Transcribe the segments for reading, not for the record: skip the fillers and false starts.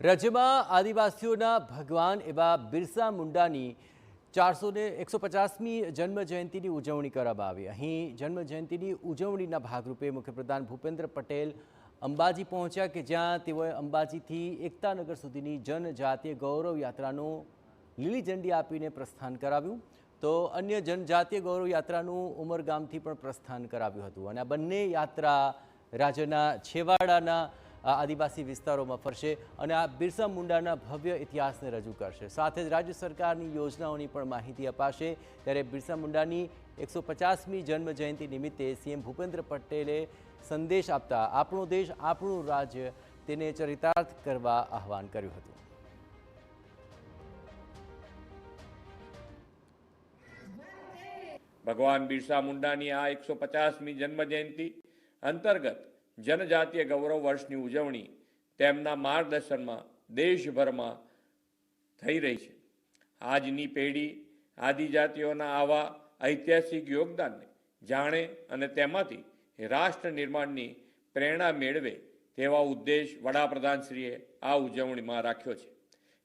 રાજ્યમાં આદિવાસીઓના ભગવાન એવા બિરસા મુંડાની 150મી જન્મ જયંતિની ઉજવણી કરવામાં આવી। અહીં જન્મ જયંતિની ઉજવણીના ભાગરૂપે મુખ્યપ્રધાન ભૂપેન્દ્ર પટેલ અંબાજી પહોંચ્યા કે જ્યાં તેઓએ અંબાજીથી એકતાનગર સુધીની જનજાતીય ગૌરવ યાત્રાનું લીલી ઝંડી આપીને પ્રસ્થાન કરાવ્યું। તો અન્ય જનજાતીય ગૌરવ યાત્રાનું ઉમરગામથી પણ પ્રસ્થાન કરાવ્યું હતું અને આ બંને યાત્રા રાજ્યના છેવાડાના આદિવાસી વિસ્તારોમાં ફરશે અને આ બિરસા મુંડાના ભવ્ય ઇતિહાસને રજૂ કરશે। સાથે જ રાજ્ય સરકારની યોજનાઓની પણ માહિતી અપાશે। ત્યારે બિરસા મુંડાની 150મી જન્મ જયંતિ નિમિત્તે સીએમ ભૂપેન્દ્ર પટેલે સંદેશ આપતા આપણો દેશ આપણું રાજ્ય તેને ચરિતાર્થ કરવા આહવાન કર્યું હતું। ભગવાન બિરસા મુંડાની આ 150મી જન્મ જયંતિ અંતર્ગત જનજાતીય ગૌરવ વર્ષની ઉજવણી તેમના માર્ગદર્શનમાં દેશભરમાં થઈ રહી છે। આજની પેઢી આદિજાતિઓના આવા ઐતિહાસિક યોગદાનને જાણે અને તેમાંથી રાષ્ટ્ર નિર્માણની પ્રેરણા મેળવે તેવા ઉદ્દેશ વડાપ્રધાનશ્રીએ આ ઉજવણીમાં રાખ્યો છે।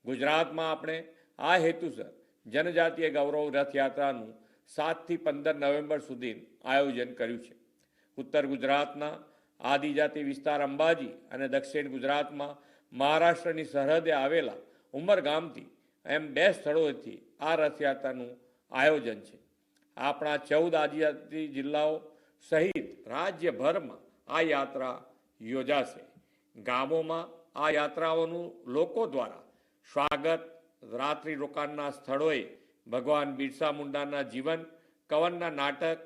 ગુજરાતમાં આપણે આ હેતુસર જનજાતીય ગૌરવ રથયાત્રાનું 7 થી 15 નવેમ્બર સુધી આયોજન કર્યું છે। ઉત્તર ગુજરાતના આદિજાતિ વિસ્તાર અંબાજી અને દક્ષિણ ગુજરાતમાં મહારાષ્ટ્રની સરહદે આવેલા ઉમરગામથી એમ 2 સ્થળોએથી આ રથયાત્રાનું આયોજન છે। આપણા 14 આદિજાતિ જિલ્લાઓ સહિત રાજ્યભરમાં આ યાત્રા યોજાશે। ગામોમાં આ યાત્રાઓનું લોકો દ્વારા સ્વાગત, રાત્રિ રોકાણના સ્થળોએ ભગવાન બિરસા મુંડાના જીવન કવનના નાટક,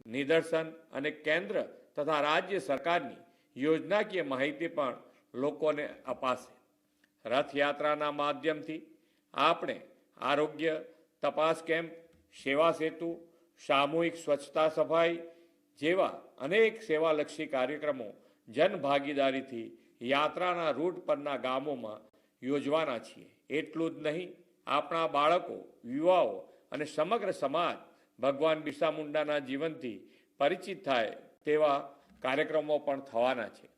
નિદર્શન અને કેન્દ્ર તથા રાજ્ય સરકારની યોજનાકીય માહિતી પણ લોકોને અપાશે। રથયાત્રાના માધ્યમથી આપણે આરોગ્ય તપાસ કેમ્પ, સેવા સેતુ, સામૂહિક સ્વચ્છતા સફાઈ જેવા અનેક સેવાલક્ષી કાર્યક્રમો જનભાગીદારીથી યાત્રાના રૂટ પરના ગામોમાં યોજવાના છીએ। એટલું જ નહીં, આપણા બાળકો, યુવાઓ અને સમગ્ર સમાજ ભગવાન બિરસા મુંડાના જીવનથી પરિચિત થાય તેવા કાર્યક્રમો પણ થવાના છે।